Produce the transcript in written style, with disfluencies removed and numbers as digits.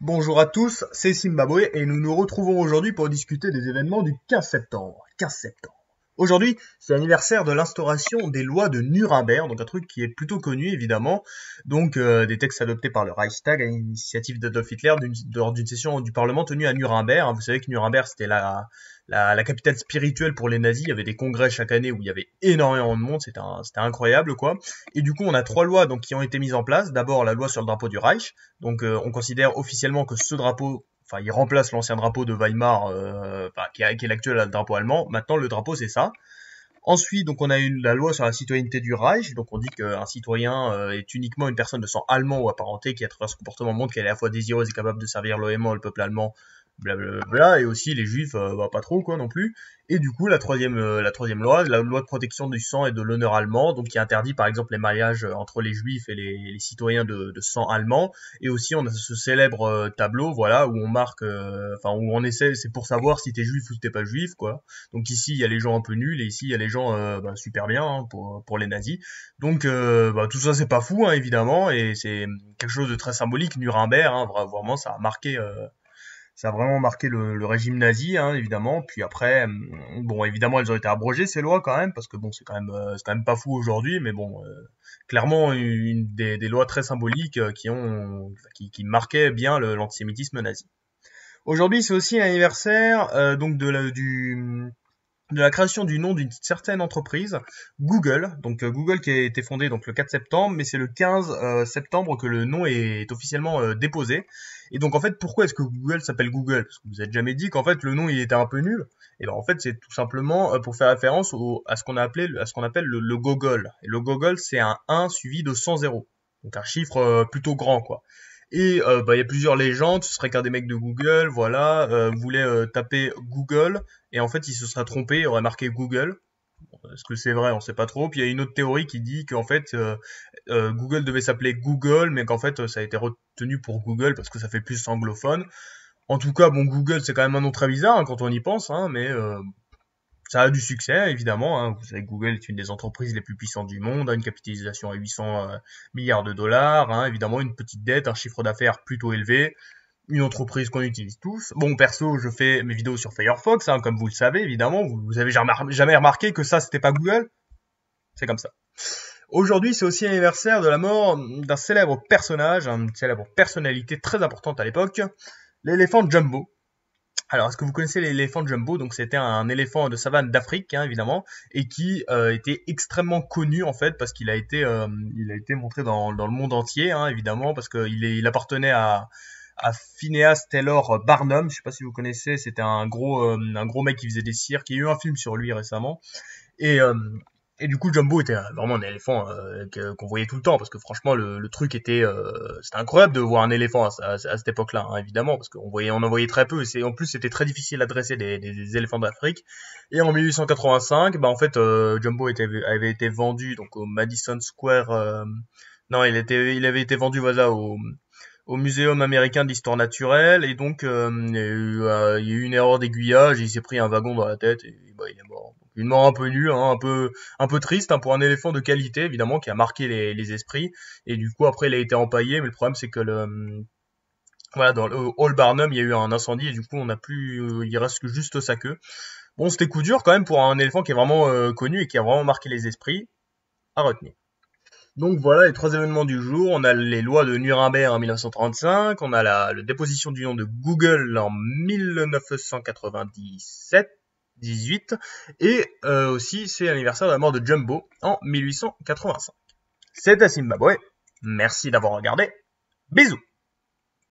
Bonjour à tous, c'est Zimbabwe et nous nous retrouvons aujourd'hui pour discuter des événements du 15 septembre. 15 septembre. Aujourd'hui, c'est l'anniversaire de l'instauration des lois de Nuremberg, donc un truc qui est plutôt connu évidemment, donc des textes adoptés par le Reichstag à l'initiative d'Adolf Hitler lors d'une session du Parlement tenue à Nuremberg. Vous savez que Nuremberg c'était la capitale spirituelle pour les nazis, il y avait des congrès chaque année où il y avait énormément de monde, c'était incroyable quoi. Et du coup on a trois lois donc, qui ont été mises en place. D'abord la loi sur le drapeau du Reich, donc on considère officiellement que ce drapeau, enfin il remplace l'ancien drapeau de Weimar, qui est l'actuel drapeau allemand. Maintenant le drapeau c'est ça. Ensuite, donc on a eu la loi sur la citoyenneté du Reich, donc on dit qu'un citoyen est uniquement une personne de sang allemand ou apparenté qui à travers son comportement montre qu'elle est à la fois désireuse et capable de servir loyalement le peuple allemand, blablabla, et aussi les juifs, pas trop quoi non plus. Et du coup la troisième loi, la loi de protection du sang et de l'honneur allemand, donc qui interdit par exemple les mariages entre les juifs et les citoyens de sang allemand. Et aussi on a ce célèbre tableau, voilà, où on marque, enfin où on essaie, c'est pour savoir si t'es juif ou si t'es pas juif quoi. Donc ici il y a les gens un peu nuls et ici il y a les gens super bien hein, pour les nazis. Donc tout ça c'est pas fou hein, évidemment, et c'est quelque chose de très symbolique. Nuremberg, hein, vraiment ça a vraiment marqué le régime nazi, hein, évidemment. Puis après, bon, évidemment, elles ont été abrogées ces lois quand même, parce que bon, c'est quand même pas fou aujourd'hui, mais bon, clairement une des lois très symboliques qui marquaient bien l'antisémitisme nazi. Aujourd'hui, c'est aussi l'anniversaire donc de la création du nom d'une certaine entreprise, Google. Donc Google qui a été fondé donc le 4 septembre, mais c'est le 15 septembre que le nom est officiellement déposé. Et donc en fait, pourquoi est-ce que Google s'appelle Google? Parce que vous n'avez jamais dit qu'en fait le nom il était un peu nul. Et ben en fait c'est tout simplement pour faire référence à ce qu'on appelle le Gogol. Et le Gogol c'est un 1 suivi de 100 zéros. Donc un chiffre plutôt grand quoi. Et il y a plusieurs légendes, ce serait qu'un des mecs de Google, voilà, voulait taper Google, et en fait il se serait trompé, il aurait marqué Google. Est-ce que c'est vrai? On sait pas trop. Puis il y a une autre théorie qui dit qu'en fait Google devait s'appeler Google, mais qu'en fait ça a été retenu pour Google parce que ça fait plus anglophone. En tout cas, bon, Google c'est quand même un nom très bizarre hein, quand on y pense, hein, mais ça a du succès, évidemment. Hein. Vous savez que Google est une des entreprises les plus puissantes du monde, a une capitalisation à 800 milliards de dollars, hein. Évidemment une petite dette, un chiffre d'affaires plutôt élevé, une entreprise qu'on utilise tous. Bon, perso, je fais mes vidéos sur Firefox, hein, comme vous le savez, évidemment. Vous avez jamais remarqué que ça, c'était pas Google? C'est comme ça. Aujourd'hui, c'est aussi l'anniversaire de la mort d'un célèbre personnage, une célèbre personnalité très importante à l'époque, l'éléphant Jumbo. Alors, est-ce que vous connaissez l'éléphant Jumbo? Donc, c'était un éléphant de savane d'Afrique, hein, évidemment, et qui était extrêmement connu en fait parce qu'il a été montré dans le monde entier, hein, évidemment, parce qu'il appartenait à Phineas Taylor Barnum. Je sais pas si vous connaissez. C'était un gros mec qui faisait des cirques. Il y a eu un film sur lui récemment. Et, euh, et du coup, Jumbo était vraiment un éléphant qu'on voyait tout le temps, parce que franchement, le truc c'était incroyable de voir un éléphant à cette époque-là, hein, évidemment, parce on en voyait très peu, et en plus, c'était très difficile à dresser des éléphants d'Afrique. Et en 1885, bah, en fait, Jumbo avait été vendu, donc au Madison Square, non, il avait été vendu, voilà, au Muséum américain d'histoire naturelle, et donc il y a eu une erreur d'aiguillage, et il s'est pris un wagon dans la tête et bah, il est mort. Donc, une mort un peu nulle, hein, un peu triste hein, pour un éléphant de qualité évidemment qui a marqué les esprits. Et du coup après il a été empaillé, mais le problème c'est que voilà, dans le Hall Barnum il y a eu un incendie et du coup on n'a plus, il reste que juste sa queue. Bon, c'était coup dur quand même pour un éléphant qui est vraiment connu et qui a vraiment marqué les esprits, à retenir. Donc voilà les trois événements du jour. On a les lois de Nuremberg en 1935, on a la déposition du nom de Google en 1997, 18, et aussi c'est l'anniversaire de la mort de Jumbo en 1885. C'était Zimbabwe. Merci d'avoir regardé. Bisous.